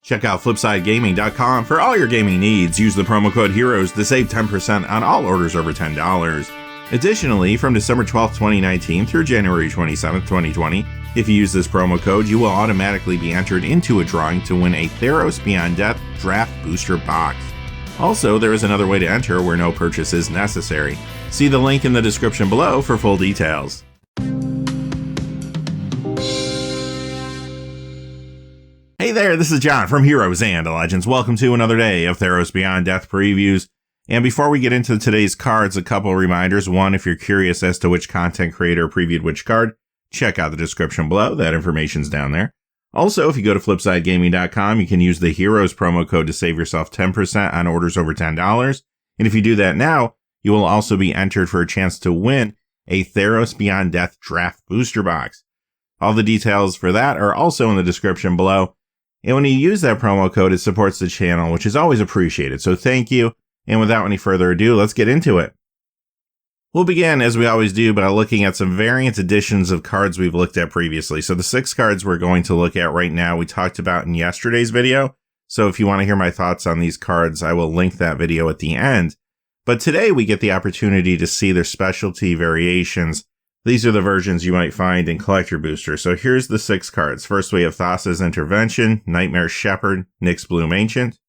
Check out FlipsideGaming.com for all your gaming needs. Use the promo code HEROES to save 10% on all orders over $10. Additionally, from December 12th, 2019 through January 27th, 2020, if you use this promo code, you will automatically be entered into a drawing to win a Theros Beyond Death Draft Booster Box. Also, there is another way to enter where no purchase is necessary. See the link in the description below for full details. Hey there, this is John from Heroes and Legends. Welcome to another day of Theros Beyond Death previews. And before we get into today's cards, a couple of reminders. One, if you're curious as to which content creator previewed which card, check out the description below. That information's down there. Also, if you go to FlipsideGaming.com, you can use the Heroes promo code to save yourself 10% on orders over $10. And if you do that now, you will also be entered for a chance to win a Theros Beyond Death Draft Booster Box. All the details for that are also in the description below. And when you use that promo code, it supports the channel, which is always appreciated. So thank you. And without any further ado, let's get into it. We'll begin, as we always do, by looking at some variant editions of cards we've looked at previously. So the 6 cards we're going to look at right now, we talked about in yesterday's video. So if you want to hear my thoughts on these cards, I will link that video at the end. But today we get the opportunity to see their specialty variations. These are the versions you might find in Collector Booster. So here's the 6 cards. First, we have Thassa's Intervention, Nightmare Shepherd, Nyx Bloom Ancient.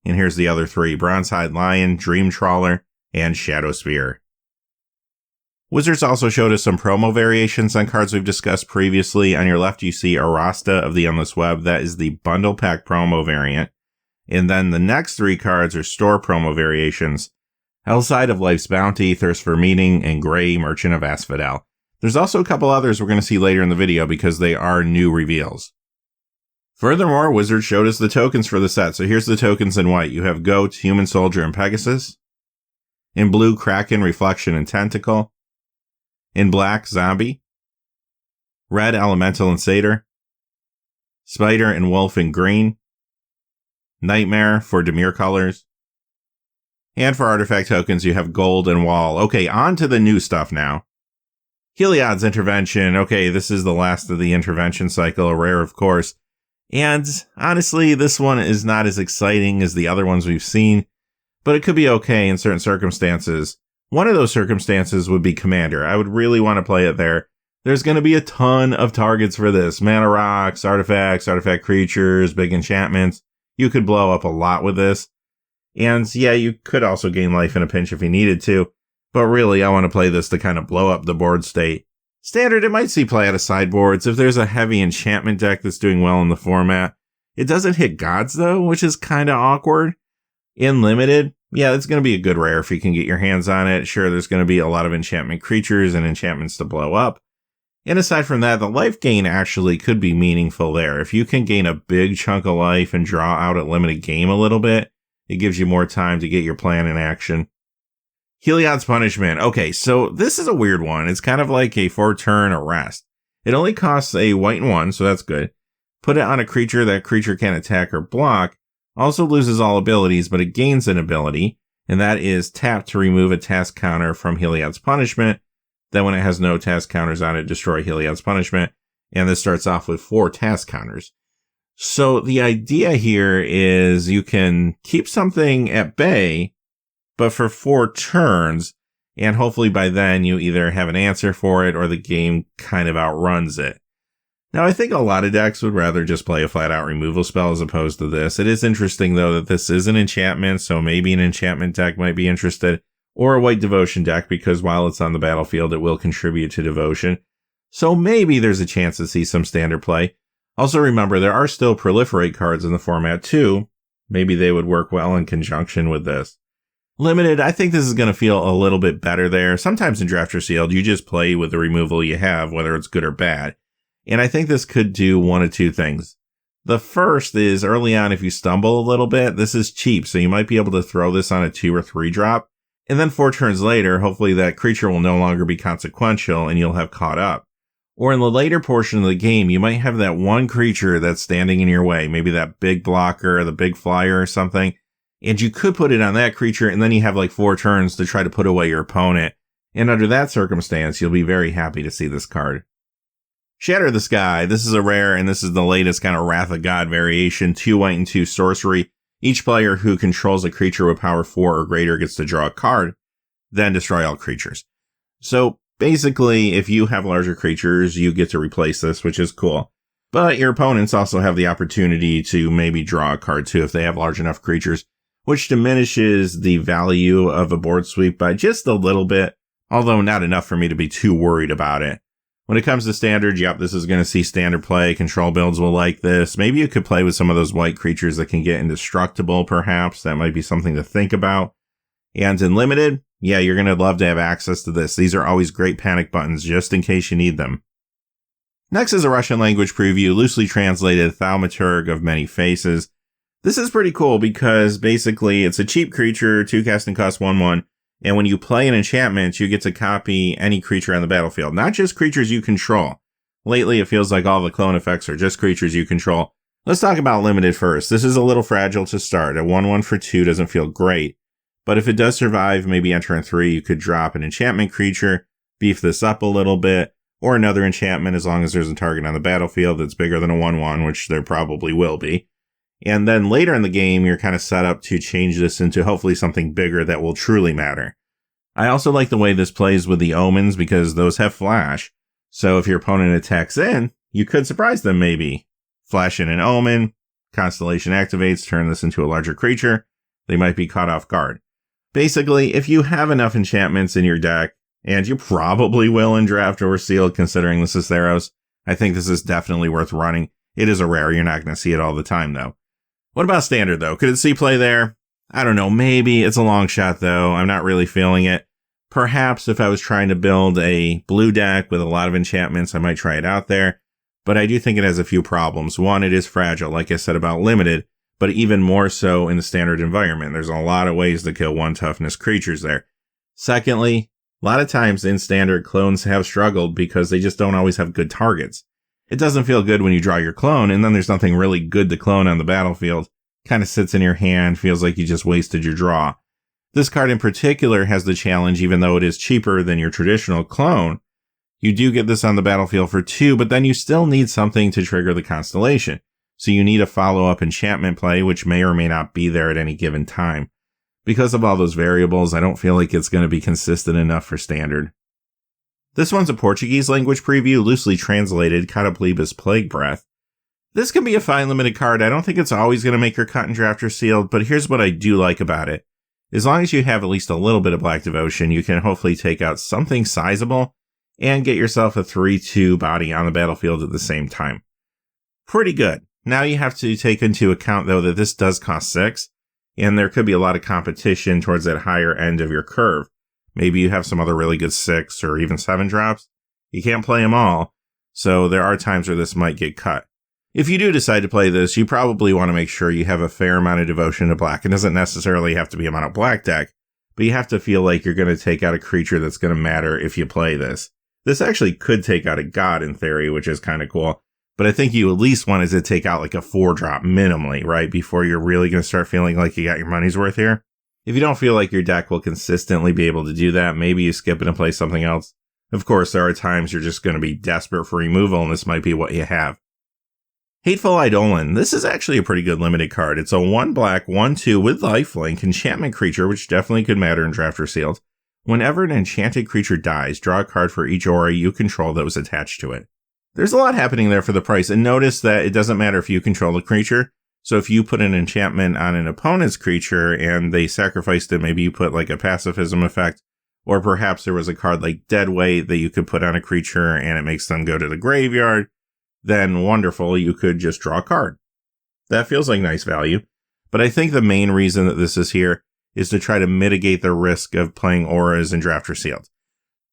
And here's the other 3, Bronzehide Lion, Dream Trawler, and Shadow Spear. Wizards also showed us some promo variations on cards we've discussed previously. On your left, you see Arasta of the Endless Web. That is the Bundle Pack promo variant. And then the next 3 cards are store promo variations. Hellside of Life's Bounty, Thirst for Meaning, and Grey, Merchant of Asphodel. There's also a couple others we're going to see later in the video because they are new reveals. Furthermore, Wizards showed us the tokens for the set. So here's the tokens in white. You have Goat, Human Soldier, and Pegasus. In blue, Kraken, Reflection, and Tentacle. In black, Zombie. Red, Elemental and Satyr. Spider and Wolf in green. Nightmare for Dimir colors. And for artifact tokens, you have Gold and Wall. Okay, on to the new stuff now. Heliod's Intervention. Okay, this is the last of the Intervention cycle, a rare of course. And honestly, this one is not as exciting as the other ones we've seen, but it could be okay in certain circumstances. One of those circumstances would be Commander. I would really want to play it there. There's going to be a ton of targets for this. Mana rocks, artifacts, artifact creatures, big enchantments. You could blow up a lot with this. And yeah, you could also gain life in a pinch if you needed to. But really, I want to play this to kind of blow up the board state. Standard, it might see play out of sideboards if there's a heavy enchantment deck that's doing well in the format. It doesn't hit gods though, which is kind of awkward. In limited, yeah, it's going to be a good rare if you can get your hands on it. Sure, there's going to be a lot of enchantment creatures and enchantments to blow up. And aside from that, the life gain actually could be meaningful there. If you can gain a big chunk of life and draw out a limited game a little bit, it gives you more time to get your plan in action. Heliod's Punishment. Okay, so this is a weird one. It's kind of like a 4-turn arrest. It only costs a white and 1, so that's good. Put it on a creature that creature can attack or block. Also loses all abilities, but it gains an ability, and that is tap to remove a task counter from Heliod's Punishment. Then when it has no task counters on it, destroy Heliod's Punishment. And this starts off with 4 task counters. So the idea here is you can keep something at bay, but for 4 turns, and hopefully by then you either have an answer for it or the game kind of outruns it. Now, I think a lot of decks would rather just play a flat-out removal spell as opposed to this. It is interesting, though, that this is an enchantment, so maybe an enchantment deck might be interested, or a white devotion deck, because while it's on the battlefield, it will contribute to devotion. So maybe there's a chance to see some standard play. Also remember, there are still proliferate cards in the format too. Maybe they would work well in conjunction with this. Limited, I think this is going to feel a little bit better there. Sometimes in Draft or Sealed, you just play with the removal you have, whether it's good or bad. And I think this could do one of 2 things. The first is early on, if you stumble a little bit, this is cheap. So you might be able to throw this on a 2 or 3 drop. And then 4 turns later, hopefully that creature will no longer be consequential and you'll have caught up. Or in the later portion of the game, you might have that one creature that's standing in your way, maybe that big blocker or the big flyer or something, and you could put it on that creature, and then you have like 4 turns to try to put away your opponent. And under that circumstance, you'll be very happy to see this card. Shatter the Sky. This is a rare, and this is the latest kind of Wrath of God variation. 2 white and 2 sorcery. Each player who controls a creature with power 4 or greater gets to draw a card, then destroy all creatures. So basically, if you have larger creatures, you get to replace this, which is cool. But your opponents also have the opportunity to maybe draw a card too if they have large enough creatures, which diminishes the value of a board sweep by just a little bit, although not enough for me to be too worried about it. When it comes to standard, yep, this is going to see standard play. Control builds will like this. Maybe you could play with some of those white creatures that can get indestructible, perhaps. That might be something to think about. And in limited, yeah, you're going to love to have access to this. These are always great panic buttons just in case you need them. Next is a Russian language preview, loosely translated Thaumaturg of Many Faces. This is pretty cool because basically it's a cheap creature, 2 casting cost 1/1. And when you play an enchantment, you get to copy any creature on the battlefield, not just creatures you control. Lately, it feels like all the clone effects are just creatures you control. Let's talk about limited first. This is a little fragile to start. A 1/1 for 2 doesn't feel great. But if it does survive, maybe enter in 3, you could drop an enchantment creature, beef this up a little bit, or another enchantment as long as there's a target on the battlefield that's bigger than a 1/1, which there probably will be. And then later in the game, you're kind of set up to change this into hopefully something bigger that will truly matter. I also like the way this plays with the omens because those have flash. So if your opponent attacks in, you could surprise them maybe. Flash in an omen, constellation activates, turn this into a larger creature. They might be caught off guard. Basically, if you have enough enchantments in your deck, and you probably will in draft or sealed considering this is Theros, I think this is definitely worth running. It is a rare, you're not going to see it all the time though. What about standard though? Could it see play there? I don't know, maybe. It's a long shot though. I'm not really feeling it. Perhaps if I was trying to build a blue deck with a lot of enchantments, I might try it out there. But I do think it has a few problems. One, it is fragile, like I said about limited, but even more so in the standard environment. There's a lot of ways to kill 1 toughness creatures there. Secondly, a lot of times in standard, clones have struggled because they just don't always have good targets. It doesn't feel good when you draw your clone, and then there's nothing really good to clone on the battlefield. Kind of sits in your hand, feels like you just wasted your draw. This card in particular has the challenge, even though it is cheaper than your traditional clone, you do get this on the battlefield for 2, but then you still need something to trigger the constellation. So you need a follow-up enchantment play, which may or may not be there at any given time. Because of all those variables, I don't feel like it's going to be consistent enough for standard. This one's a Portuguese language preview, loosely translated, Cataplebis Plague Breath. This can be a fine limited card. I don't think it's always going to make your cut in draft or sealed, but here's what I do like about it. As long as you have at least a little bit of Black Devotion, you can hopefully take out something sizable and get yourself a 3/2 body on the battlefield at the same time. Pretty good. Now you have to take into account, though, that this does cost 6, and there could be a lot of competition towards that higher end of your curve. Maybe you have some other really good 6 or even 7 drops. You can't play them all, so there are times where this might get cut. If you do decide to play this, you probably want to make sure you have a fair amount of devotion to black. It doesn't necessarily have to be a mono black deck, but you have to feel like you're going to take out a creature that's going to matter if you play this. This actually could take out a god in theory, which is kind of cool. But I think you at least wanted to take out like a 4-drop minimally, right? Before you're really going to start feeling like you got your money's worth here. If you don't feel like your deck will consistently be able to do that, maybe you skip it and play something else. Of course, there are times you're just going to be desperate for removal, and this might be what you have. Hateful Eidolon. This is actually a pretty good limited card. It's a 1 black, 1/2 with lifelink enchantment creature, which definitely could matter in draft or sealed. Whenever an enchanted creature dies, draw a card for each aura you control that was attached to it. There's a lot happening there for the price, and notice that it doesn't matter if you control the creature. So if you put an enchantment on an opponent's creature and they sacrificed it, maybe you put like a pacifism effect, or perhaps there was a card like Deadweight that you could put on a creature and it makes them go to the graveyard, then wonderful, you could just draw a card. That feels like nice value. But I think the main reason that this is here is to try to mitigate the risk of playing auras in draft or sealed.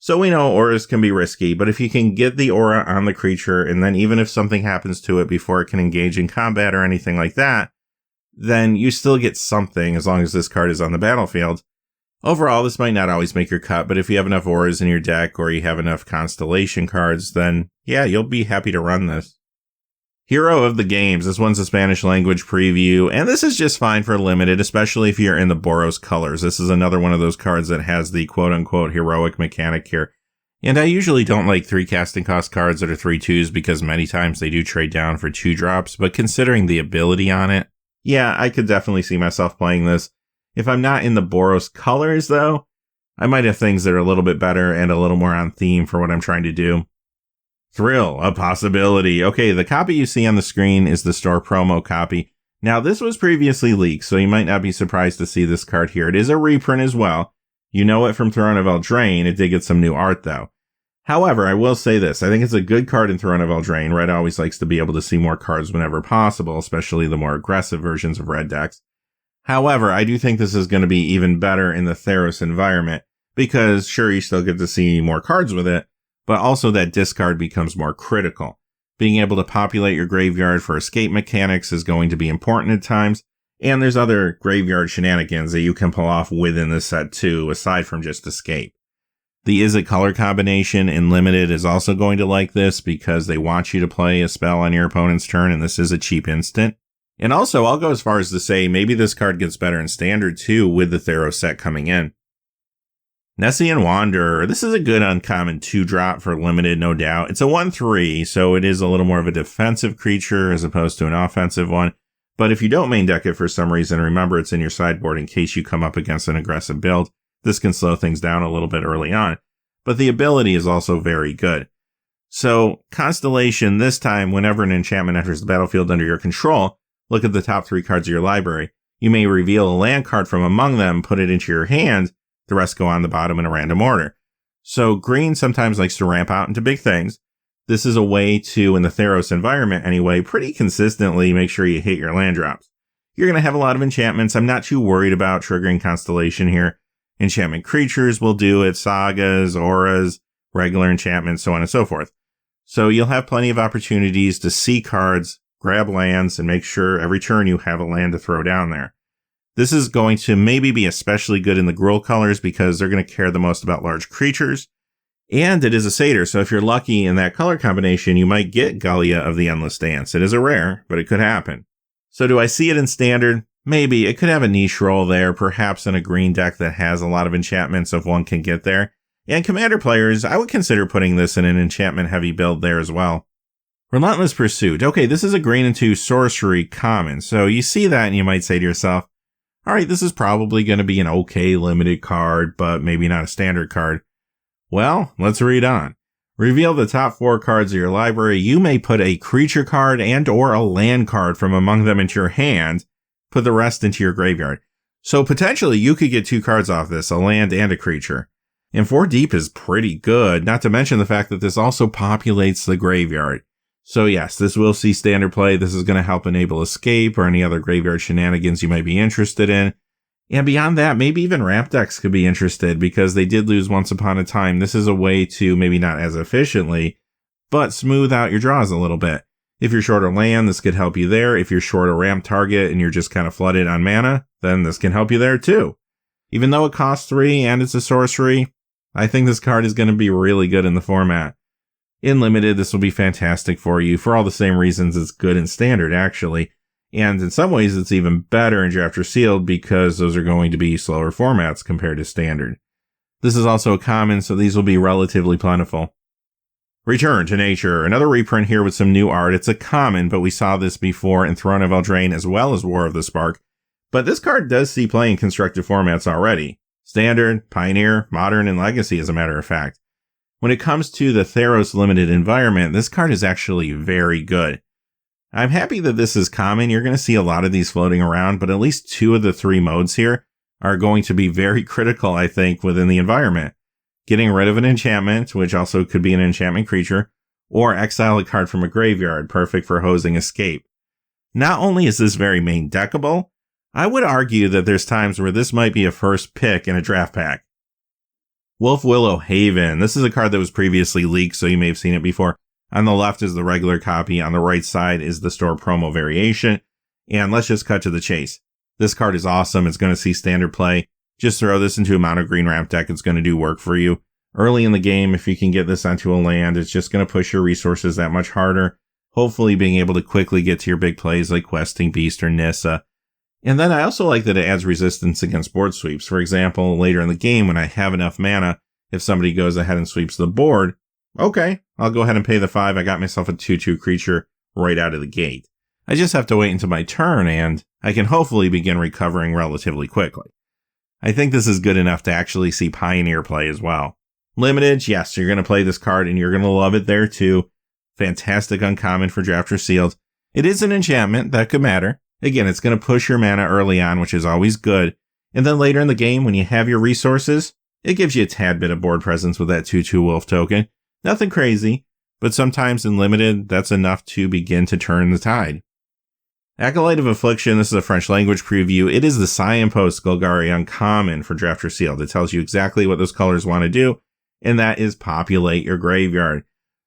So we know auras can be risky, but if you can get the aura on the creature, and then even if something happens to it before it can engage in combat or anything like that, then you still get something as long as this card is on the battlefield. Overall, this might not always make your cut, but if you have enough auras in your deck or you have enough constellation cards, then yeah, you'll be happy to run this. Hero of the Games. This one's a Spanish language preview, and this is just fine for limited, especially if you're in the Boros colors. This is another one of those cards that has the quote-unquote heroic mechanic here. And I usually don't like 3 casting cost cards that are 3/2s because many times they do trade down for 2 drops, but considering the ability on it, yeah, I could definitely see myself playing this. If I'm not in the Boros colors, though, I might have things that are a little bit better and a little more on theme for what I'm trying to do. Thrill, a possibility. Okay, the copy you see on the screen is the store promo copy. Now, this was previously leaked, so you might not be surprised to see this card here. It is a reprint as well. You know it from Throne of Eldraine. It did get some new art, though. However, I will say this. I think it's a good card in Throne of Eldraine. Red always likes to be able to see more cards whenever possible, especially the more aggressive versions of red decks. However, I do think this is going to be even better in the Theros environment, because sure, you still get to see more cards with it, but also that discard becomes more critical. Being able to populate your graveyard for escape mechanics is going to be important at times, and there's other graveyard shenanigans that you can pull off within this set too, aside from just escape. The Is It color combination in Limited is also going to like this because they want you to play a spell on your opponent's turn, and this is a cheap instant. And also, I'll go as far as to say maybe this card gets better in Standard too with the Theros set coming in. Nessian Wanderer. This is a good uncommon 2-drop for Limited, no doubt. It's a 1/3, so it is a little more of a defensive creature as opposed to an offensive one. But if you don't main deck it for some reason, remember it's in your sideboard in case you come up against an aggressive build. This can slow things down a little bit early on. But the ability is also very good. So, Constellation, this time, whenever an enchantment enters the battlefield under your control, look at the top 3 cards of your library. You may reveal a land card from among them, put it into your hand. The rest go on the bottom in a random order. So green sometimes likes to ramp out into big things. This is a way to, in the Theros environment anyway, pretty consistently make sure you hit your land drops. You're going to have a lot of enchantments. I'm not too worried about triggering Constellation here. Enchantment creatures will do it, sagas, auras, regular enchantments, so on and so forth. So you'll have plenty of opportunities to see cards, grab lands, and make sure every turn you have a land to throw down there. This is going to maybe be especially good in the Gruul colors because they're going to care the most about large creatures. And it is a satyr, so if you're lucky in that color combination, you might get Gallia of the Endless Dance. It is a rare, but it could happen. So do I see it in Standard? Maybe. It could have a niche role there, perhaps in a green deck that has a lot of enchantments if one can get there. And Commander players, I would consider putting this in an enchantment-heavy build there as well. Relentless Pursuit. Okay, this is a green and 2 sorcery common, so you see that and you might say to yourself, alright, this is probably going to be an okay limited card, but maybe not a standard card. Well, let's read on. Reveal the top 4 cards of your library. You may put a creature card and or a land card from among them into your hand. Put the rest into your graveyard. So potentially you could get 2 cards off this, a land and a creature. And 4 deep is pretty good, not to mention the fact that this also populates the graveyard. So yes, this will see standard play. This is going to help enable escape or any other graveyard shenanigans you might be interested in. And beyond that, maybe even ramp decks could be interested because they did lose once upon a time. This is a way to, maybe not as efficiently, but smooth out your draws a little bit. If you're short a land, this could help you there. If you're short a ramp target and you're just kind of flooded on mana, then this can help you there too. Even though it costs 3 and it's a sorcery, I think this card is going to be really good in the format. In Limited, this will be fantastic for you for all the same reasons it's good in Standard, actually. And in some ways, it's even better in Draft or Sealed because those are going to be slower formats compared to Standard. This is also a common, so these will be relatively plentiful. Return to Nature. Another reprint here with some new art. It's a common, but we saw this before in Throne of Eldraine as well as War of the Spark. But this card does see play in constructed formats already. Standard, Pioneer, Modern, and Legacy, as a matter of fact. When it comes to the Theros limited environment, this card is actually very good. I'm happy that this is common. You're going to see a lot of these floating around, but at least 2 of the 3 modes here are going to be very critical, I think, within the environment. Getting rid of an enchantment, which also could be an enchantment creature, or exile a card from a graveyard, perfect for hosing escape. Not only is this very main deckable, I would argue that there's times where this might be a first pick in a draft pack. Wolf Willow Haven. This is a card that was previously leaked, so you may have seen it before. On the left is the regular copy. On the right side is the store promo variation. And let's just cut to the chase. This card is awesome. It's going to see standard play. Just throw this into a mono green ramp deck. It's going to do work for you. Early in the game, if you can get this onto a land, it's just going to push your resources that much harder. Hopefully being able to quickly get to your big plays like Questing Beast or Nissa. And then I also like that it adds resistance against board sweeps. For example, later in the game when I have enough mana if somebody goes ahead and sweeps the board, okay, I'll go ahead and pay the 5. I got myself a 2/2 creature right out of the gate. I just have to wait until my turn, and I can hopefully begin recovering relatively quickly. I think this is good enough to actually see Pioneer play as well. Limited, yes, you're going to play this card, and you're going to love it there too. Fantastic uncommon for Draft or Sealed. It is an enchantment, that could matter. Again, it's going to push your mana early on, which is always good. And then later in the game, when you have your resources, it gives you a tad bit of board presence with that 2/2 wolf token. Nothing crazy, but sometimes in Limited, that's enough to begin to turn the tide. Acolyte of Affliction, this is a French language preview. It is the Signpost Golgari uncommon for Draft or Sealed. It tells you exactly what those colors want to do, and that is populate your graveyard.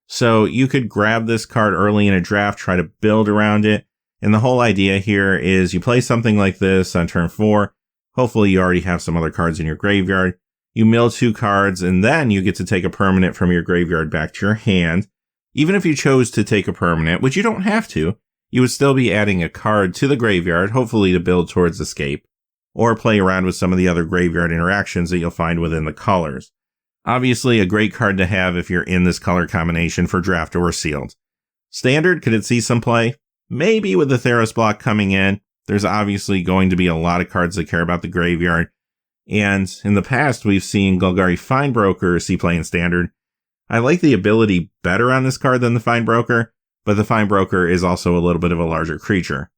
So you could grab this card early in a draft, try to build around it. And the whole idea here is you play something like this on turn 4. Hopefully you already have some other cards in your graveyard. You mill 2 cards, and then you get to take a permanent from your graveyard back to your hand. Even if you chose to take a permanent, which you don't have to, you would still be adding a card to the graveyard, hopefully to build towards escape, or play around with some of the other graveyard interactions that you'll find within the colors. Obviously, a great card to have if you're in this color combination for Draft or Sealed. Standard, could it see some play? Maybe with the Theros block coming in. There's obviously going to be a lot of cards that care about the graveyard. And in the past, we've seen Golgari Finebroker see play in Standard. I like the ability better on this card than the Finebroker, but the Finebroker is also a little bit of a larger creature.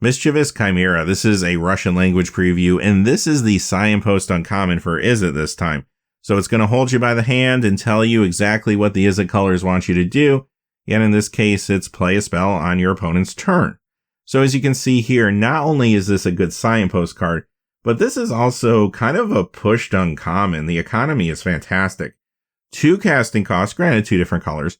Mischievous Chimera, this is a Russian language preview, and this is the Signpost uncommon for Izzet this time. So it's going to hold you by the hand and tell you exactly what the Izzet colors want you to do, and in this case, it's play a spell on your opponent's turn. So as you can see here, not only is this a good Signpost card, but this is also kind of a pushed uncommon. The economy is fantastic. 2 casting costs, granted 2 different colors,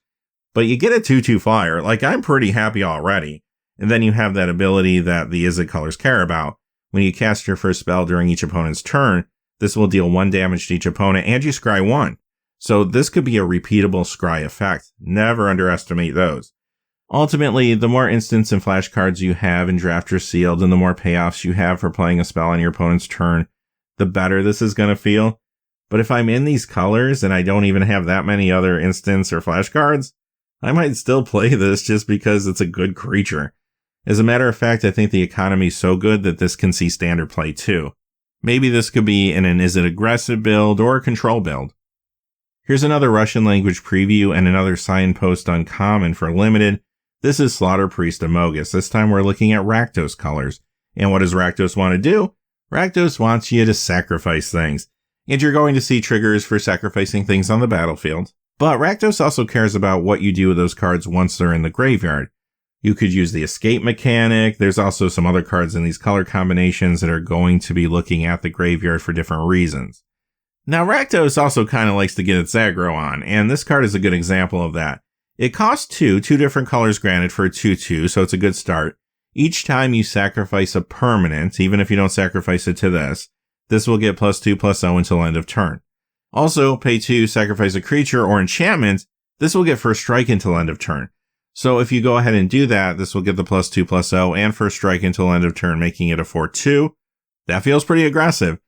but you get a 2/2 flyer. Like, I'm pretty happy already. And then you have that ability that the Izzet colors care about. When you cast your first spell during each opponent's turn, this will deal 1 damage to each opponent, and you scry 1. So this could be a repeatable scry effect. Never underestimate those. Ultimately, the more instants and flash cards you have in Draft or Sealed, and the more payoffs you have for playing a spell on your opponent's turn, the better this is going to feel. But if I'm in these colors and I don't even have that many other instants or flash cards, I might still play this just because it's a good creature. As a matter of fact, I think the economy is so good that this can see Standard play too. Maybe this could be in an Is It Aggressive build or a control build. Here's another Russian language preview and another Signpost uncommon for Limited. This is Slaughter Priest Amogus. This time we're looking at Rakdos colors. And what does Rakdos want to do? Rakdos wants you to sacrifice things. And you're going to see triggers for sacrificing things on the battlefield. But Rakdos also cares about what you do with those cards once they're in the graveyard. You could use the escape mechanic. There's also some other cards in these color combinations that are going to be looking at the graveyard for different reasons. Now, Rakdos also kind of likes to get its aggro on, and this card is a good example of that. It costs 2 different colors granted for a 2/2, so it's a good start. Each time you sacrifice a permanent, even if you don't sacrifice it to this will get +2/+0 until end of turn. Also, pay 2, sacrifice a creature or enchantment, this will get first strike until end of turn. So if you go ahead and do that, this will get the +2/+0 and first strike until end of turn, making it a 4/2. That feels pretty aggressive.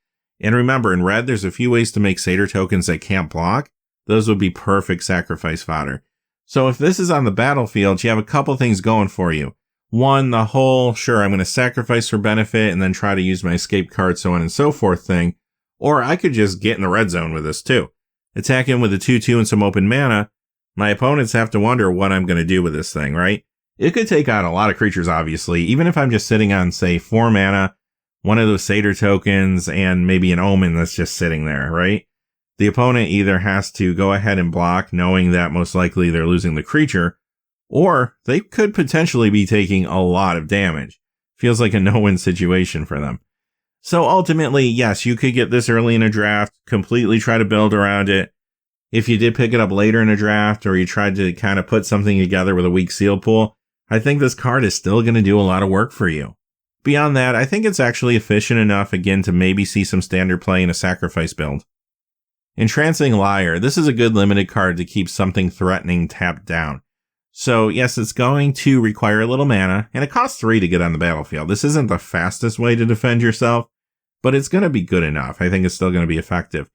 And remember, in red, there's a few ways to make Satyr tokens that can't block. Those would be perfect sacrifice fodder. So if this is on the battlefield, you have a couple things going for you. One, the whole, sure, I'm going to sacrifice for benefit and then try to use my escape card, so on and so forth thing. Or I could just get in the red zone with this too. Attack in with a 2/2 and some open mana. My opponents have to wonder what I'm going to do with this thing, right? It could take out a lot of creatures, obviously, even if I'm just sitting on, say, 4 mana, one of those Satyr tokens, and maybe an Omen that's just sitting there, right? The opponent either has to go ahead and block, knowing that most likely they're losing the creature, or they could potentially be taking a lot of damage. Feels like a no-win situation for them. So ultimately, yes, you could get this early in a draft, completely try to build around it. If you did pick it up later in a draft, or you tried to kind of put something together with a weak seal pool, I think this card is still going to do a lot of work for you. Beyond that, I think it's actually efficient enough, again, to maybe see some standard play in a sacrifice build. Entrancing Liar, this is a good limited card to keep something threatening tapped down. So yes, it's going to require a little mana, and it costs 3 to get on the battlefield. This isn't the fastest way to defend yourself, but it's going to be good enough. I think it's still going to be effective.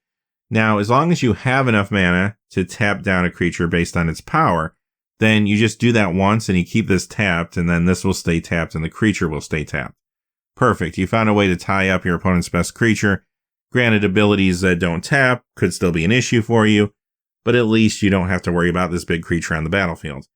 Now, as long as you have enough mana to tap down a creature based on its power, then you just do that once and you keep this tapped, and then this will stay tapped and the creature will stay tapped. Perfect. You found a way to tie up your opponent's best creature. Granted, abilities that don't tap could still be an issue for you, but at least you don't have to worry about this big creature on the battlefield.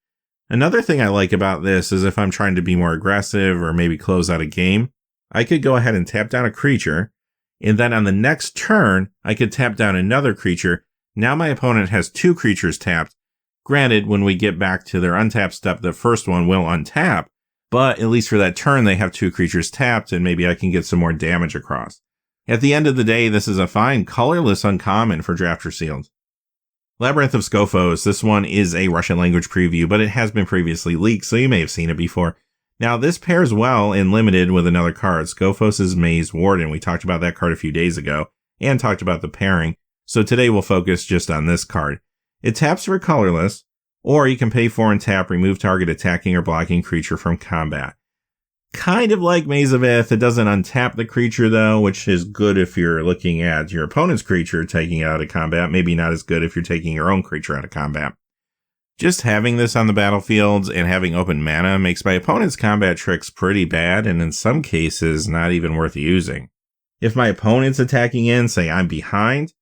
Another thing I like about this is if I'm trying to be more aggressive or maybe close out a game, I could go ahead and tap down a creature, and then on the next turn, I could tap down another creature. Now my opponent has 2 creatures tapped. Granted, when we get back to their untap step, the first one will untap, but at least for that turn, they have 2 creatures tapped, and maybe I can get some more damage across. At the end of the day, this is a fine colorless uncommon for Drafter Sealed. Labyrinth of Scophos. This one is a Russian language preview, but it has been previously leaked, so you may have seen it before. Now, this pairs well in limited with another card, Scophos' Maze Warden. We talked about that card a few days ago, and talked about the pairing, so today we'll focus just on this card. It taps for colorless, or you can pay 4 and tap, remove target attacking or blocking creature from combat. Kind of like Maze of Ith, it doesn't untap the creature though, which is good if you're looking at your opponent's creature taking it out of combat, maybe not as good if you're taking your own creature out of combat. Just having this on the battlefield and having open mana makes my opponent's combat tricks pretty bad, and in some cases not even worth using. If my opponent's attacking in, say I'm behind,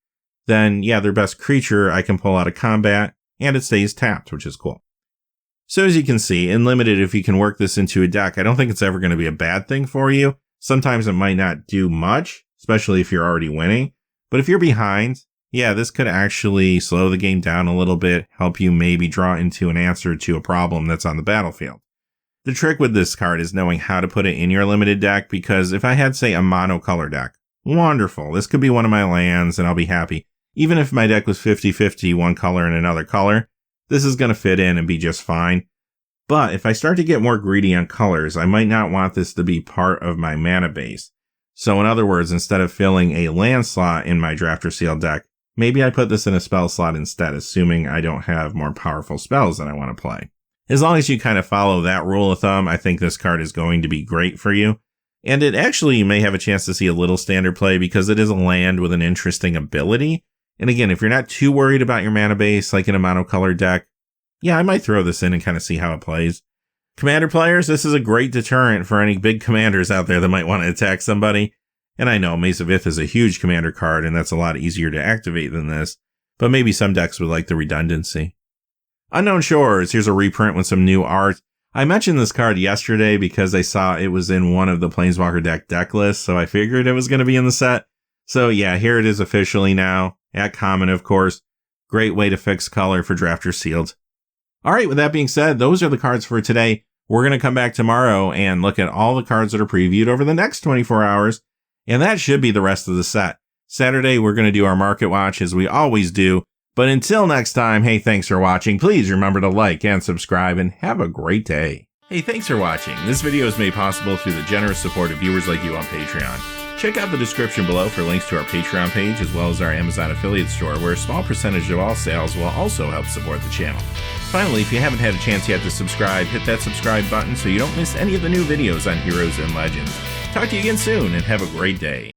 then yeah, their best creature I can pull out of combat, and it stays tapped, which is cool. So as you can see, in limited, if you can work this into a deck, I don't think it's ever going to be a bad thing for you. Sometimes it might not do much, especially if you're already winning, but if you're behind, yeah, this could actually slow the game down a little bit, help you maybe draw into an answer to a problem that's on the battlefield. The trick with this card is knowing how to put it in your limited deck, because if I had, say, a monocolor deck, wonderful, this could be one of my lands and I'll be happy. Even if my deck was 50-50, one color and another color, this is going to fit in and be just fine. But if I start to get more greedy on colors, I might not want this to be part of my mana base. So in other words, instead of filling a land slot in my Drafter Seal deck, maybe I put this in a spell slot instead, assuming I don't have more powerful spells that I want to play. As long as you kind of follow that rule of thumb, I think this card is going to be great for you. And it actually may have a chance to see a little standard play because it is a land with an interesting ability. And again, if you're not too worried about your mana base, like in a monocolor deck, yeah, I might throw this in and kind of see how it plays. Commander players, this is a great deterrent for any big commanders out there that might want to attack somebody. And I know Maze of Ith is a huge commander card, and that's a lot easier to activate than this, but maybe some decks would like the redundancy. Unknown Shores, here's a reprint with some new art. I mentioned this card yesterday because I saw it was in one of the Planeswalker deck lists, so I figured it was going to be in the set. So yeah, here it is officially now, at common of course. Great way to fix color for Drafter Sealed. Alright, with that being said, those are the cards for today. We're going to come back tomorrow and look at all the cards that are previewed over the next 24 hours. And that should be the rest of the set. Saturday, we're going to do our market watch as we always do. But until next time, hey, thanks for watching. Please remember to like and subscribe and have a great day. Hey, thanks for watching. This video is made possible through the generous support of viewers like you on Patreon. Check out the description below for links to our Patreon page as well as our Amazon affiliate store, where a small percentage of all sales will also help support the channel. Finally, if you haven't had a chance yet to subscribe, hit that subscribe button so you don't miss any of the new videos on Heroes and Legends. Talk to you again soon, and have a great day.